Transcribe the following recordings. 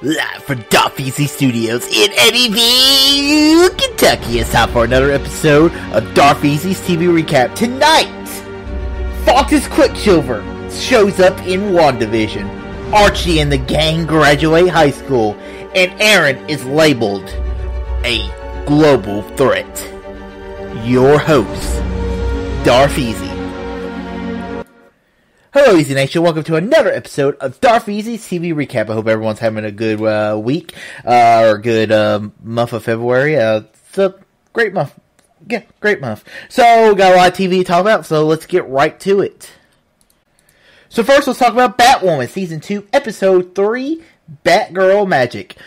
Live from WandaVision Studios in Eddyville, Kentucky. It's time for another episode of WandaVision's TV Recap. Tonight, Fox's Quicksilver shows up in WandaVision. Archie and the gang graduate high school, and Aaron is labeled a global threat. Your host, WandaVision. Hello, Easy Nation. Welcome to another episode of WandaVision's TV Recap. I hope everyone's having a good week, or good month of February. It's a great month. Yeah, great month. So, got a lot of TV to talk about, so let's get right to it. So first, let's talk about Batwoman, Season 2, Episode 3, Batgirl Magic.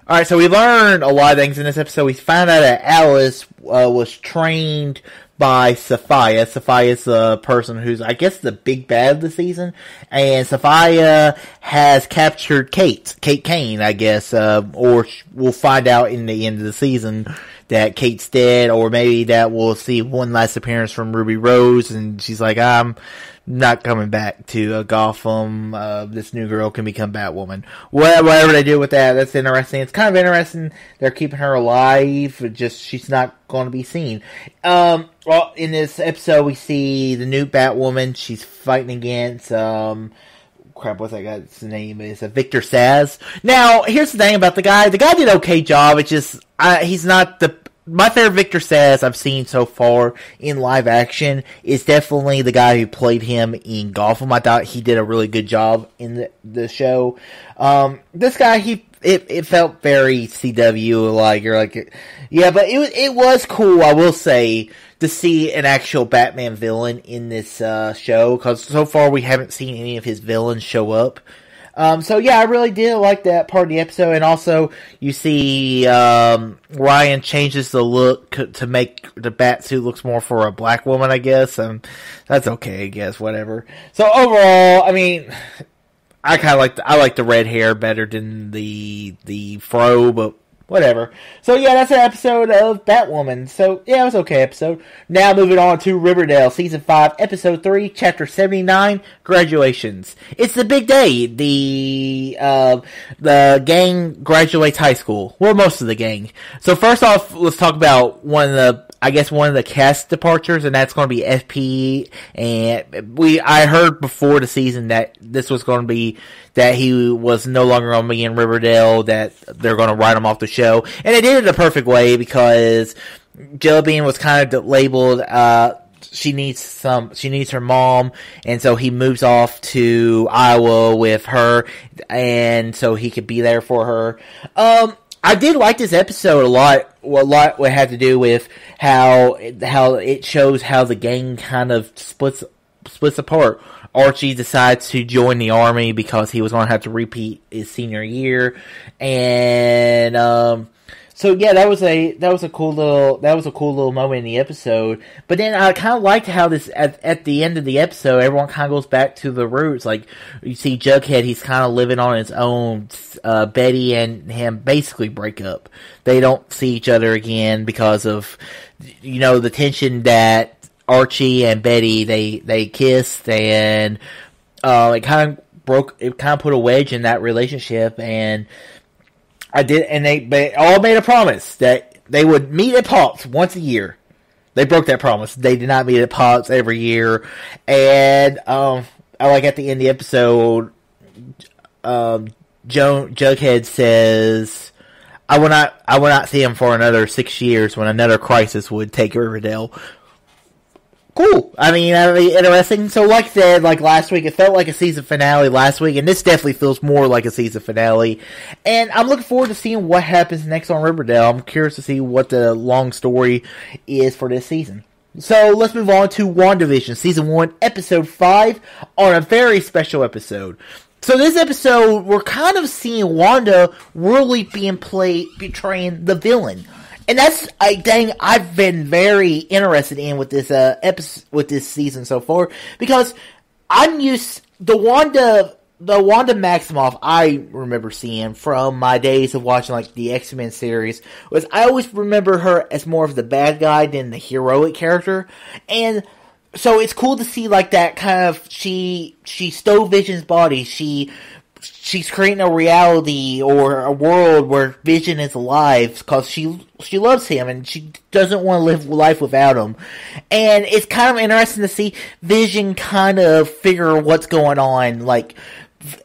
Alright, so we learned a lot of things in this episode. We found out that Alice was trained by Sophia. Sophia's the person who's, I guess, the big bad of the season. And Sophia has captured Kate Kane, I guess. Or we'll find out in the end of the season that Kate's dead. Or maybe that we'll see one last appearance from Ruby Rose. And she's like, I'm not coming back to Gotham. This new girl can become Batwoman. Whatever they do with that, that's interesting. It's kind of interesting. They're keeping her alive. Just she's not going to be seen. Well, in this episode, we see the new Batwoman. She's fighting against what's that guy's name? Is Victor Saz. Now, here's the thing about the guy. The guy did an okay job. It's just he's not my favorite Victor Saz I've seen so far in live action is definitely the guy who played him in Gotham. I thought he did a really good job in the show. This guy, it felt very CW, like, you're like, yeah, but it was cool, I will say, to see an actual Batman villain in this show, because so far we haven't seen any of his villains show up. So yeah, I really did like that part of the episode, and also you see Ryan changes the look to make the Batsuit looks more for a black woman, I guess, and that's okay, I guess, whatever. So overall, I mean, I kind of like the red hair better than the fro, but whatever. So yeah, that's an episode of Batwoman. So yeah, it was an okay episode. Now moving on to Riverdale, Season 5, Episode 3, Chapter 79, Graduations. It's the big day. The gang graduates high school. Well, most of the gang. So first off, let's talk about one of the cast departures, and that's going to be FP. And I heard before the season that this was going to be that he was no longer going to be in Riverdale, that they're going to write him off the show. And they did it the perfect way, because Jellybean was kind of labeled, she needs her mom, and so he moves off to Iowa with her, and so he could be there for her. I did like this episode a lot. What had to do with how it shows how the gang kind of splits apart. Archie decides to join the army because he was going to have to repeat his senior year, and so yeah, that was a cool little moment in the episode. But then I kind of liked how this at the end of the episode, everyone kind of goes back to the roots. Like, you see Jughead, he's kind of living on his own. Betty and him basically break up. They don't see each other again because of, the tension that Archie and Betty, they kissed, and it kind of put a wedge in that relationship. And they all made a promise that they would meet at Pops once a year. They broke that promise. They did not meet at Pops every year. And I like at the end of the episode, Jughead says, I will not see him for another 6 years when another crisis would take Riverdale. Cool. I mean, interesting. So like I said, like last week, it felt like a season finale last week, and this definitely feels more like a season finale. And I'm looking forward to seeing what happens next on Riverdale. I'm curious to see what the long story is for this season. So let's move on to WandaVision, Season 1, Episode 5, on a very special episode. So this episode, we're kind of seeing Wanda really betraying the villain. And that's a thing I've been very interested in with this with this season so far, because I'm used the Wanda Maximoff I remember seeing from my days of watching like the X-Men series was I always remember her as more of the bad guy than the heroic character, and so it's cool to see like that kind of she stole Vision's body, she she's creating a reality or a world where Vision is alive because she loves him and she doesn't want to live life without him. And it's kind of interesting to see Vision kind of figure what's going on. Like,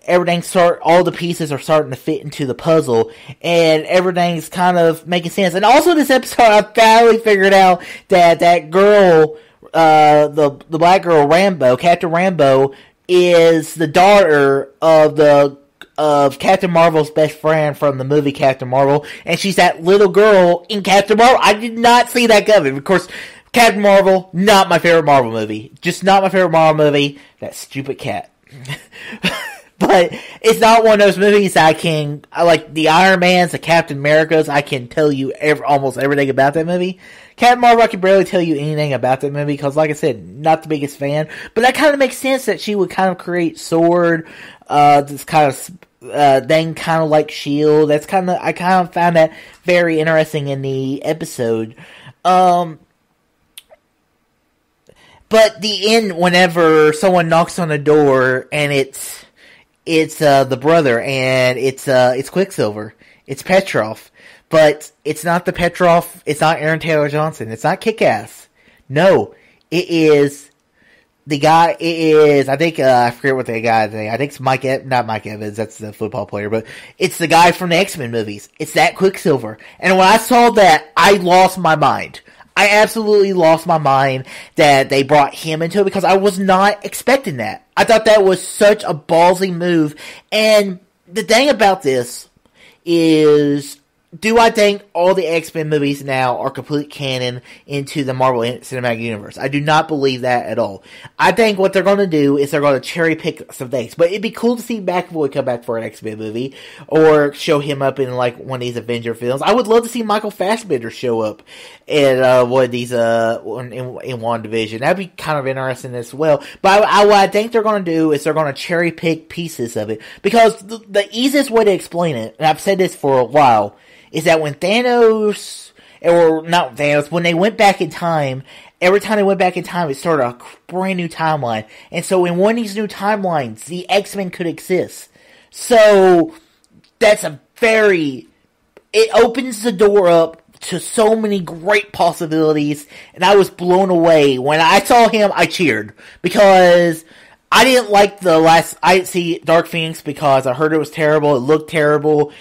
all the pieces are starting to fit into the puzzle, and everything's kind of making sense. And also, this episode, I finally figured out that girl, the black girl, Rambo, Captain Rambo, is the daughter of Captain Marvel's best friend from the movie Captain Marvel, and she's that little girl in Captain Marvel. I did not see that coming. Of course, Captain Marvel, not my favorite Marvel movie. Just not my favorite Marvel movie. That stupid cat. But it's not one of those movies I like the Iron Mans, the Captain Americas, I can tell you almost everything about that movie. Captain Marvel, I can barely tell you anything about that movie because, like I said, not the biggest fan. But that kind of makes sense that she would kind of create Sword, this kind of thing, kind of like S.H.I.E.L.D. I kind of found that very interesting in the episode. But the end, whenever someone knocks on the door and it's the brother, and it's Quicksilver. It's Petrov. But it's not the Petrov, it's not Aaron Taylor Johnson, it's not Kick-Ass. No, it is the guy, I think, I forget what the guy's name, I think it's not Mike Evans, that's the football player, but it's the guy from the X-Men movies. It's that Quicksilver. And when I saw that, I lost my mind. I absolutely lost my mind that they brought him into it because I was not expecting that. I thought that was such a ballsy move. And the thing about this is, do I think all the X-Men movies now are complete canon into the Marvel Cinematic Universe? I do not believe that at all. I think what they're going to do is they're going to cherry pick some things. But it'd be cool to see McAvoy come back for an X-Men movie, or show him up in like one of these Avenger films. I would love to see Michael Fassbender show up in one of these in WandaVision. That'd be kind of interesting as well. But what I think they're going to do is they're going to cherry pick pieces of it, because the easiest way to explain it, and I've said this for a while, is that when when they went back in time, every time they went back in time, it started a brand new timeline. And so in one of these new timelines, the X-Men could exist. So, that's it opens the door up to so many great possibilities, and I was blown away. When I saw him, I cheered, because I didn't like I didn't see Dark Phoenix because I heard it was terrible, it looked terrible,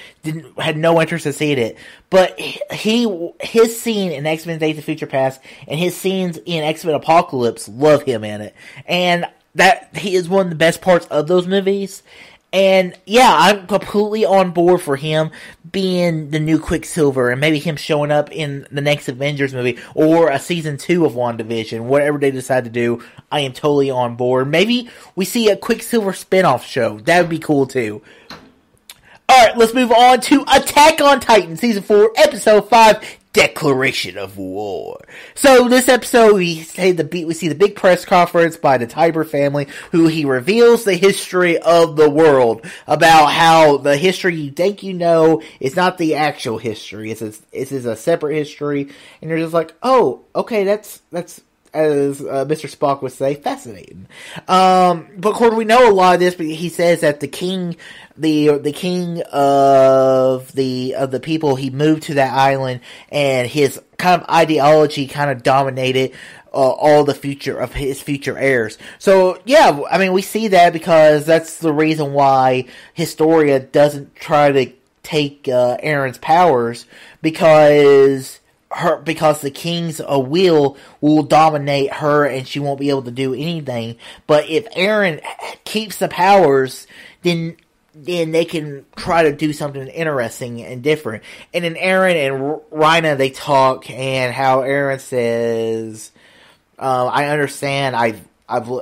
had no interest in seeing it. But his scene in X-Men Days of Future Past and his scenes in X-Men Apocalypse, love him in it. And that he is one of the best parts of those movies. And yeah, I'm completely on board for him being the new Quicksilver, and maybe him showing up in the next Avengers movie, or a season 2 of WandaVision, whatever they decide to do. I am totally on board. Maybe we see a Quicksilver spinoff show. That would be cool too. Alright, let's move on to Attack on Titan, Season 4, Episode 5, Declaration of War. So this episode, we see the big press conference by the Tiber family, who he reveals the history of the world, about how the history you think you know is not the actual history. It's a separate history, and you're just like, oh, okay, that's as Mr. Spock would say, fascinating. But of course, we know a lot of this, but he says that the king of the people, he moved to that island, and his kind of ideology kind of dominated all the future of his future heirs. So yeah, I mean, we see that because that's the reason why Historia doesn't try to take Aaron's powers, because the king's will dominate her, and she won't be able to do anything. But if Aaron keeps the powers, then they can try to do something interesting and different. And then Aaron and Rhina, they talk, and how Aaron says, I understand,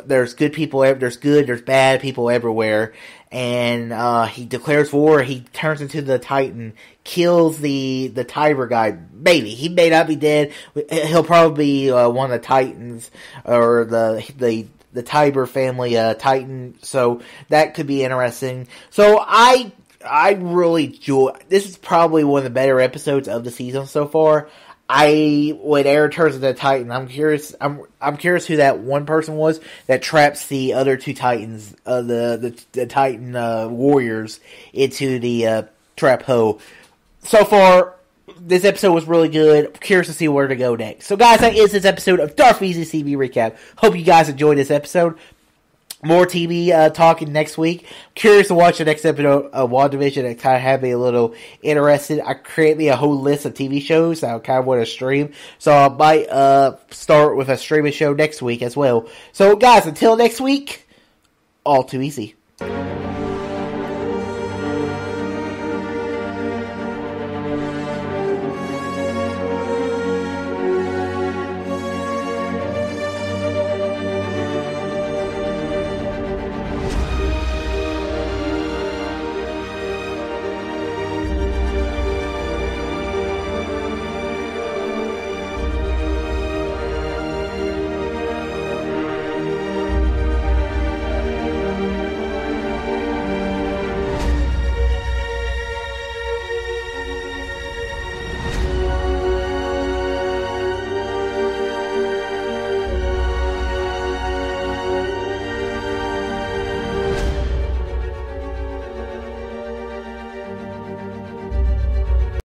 there's good people, there's bad people everywhere. And he declares war, he turns into the Titan, kills the Tiber guy. Maybe. He may not be dead. He'll probably be one of the Titans, or the Tiber family Titan. So that could be interesting. So I really enjoy, this is probably one of the better episodes of the season so far. when Aaron turns into a Titan, I'm curious. I'm curious who that one person was that traps the other two Titans, the Titan warriors, into the trap hole. So far, this episode was really good. I'm curious to see where to go next. So, guys, that is this episode of Darth Easy TV Recap. Hope you guys enjoyed this episode. More TV talking next week. Curious to watch the next episode of WandaVision. It kind of had me a little interested. I created me a whole list of TV shows that I kind of want to stream. So I might start with a streaming show next week as well. So guys, until next week, all too easy.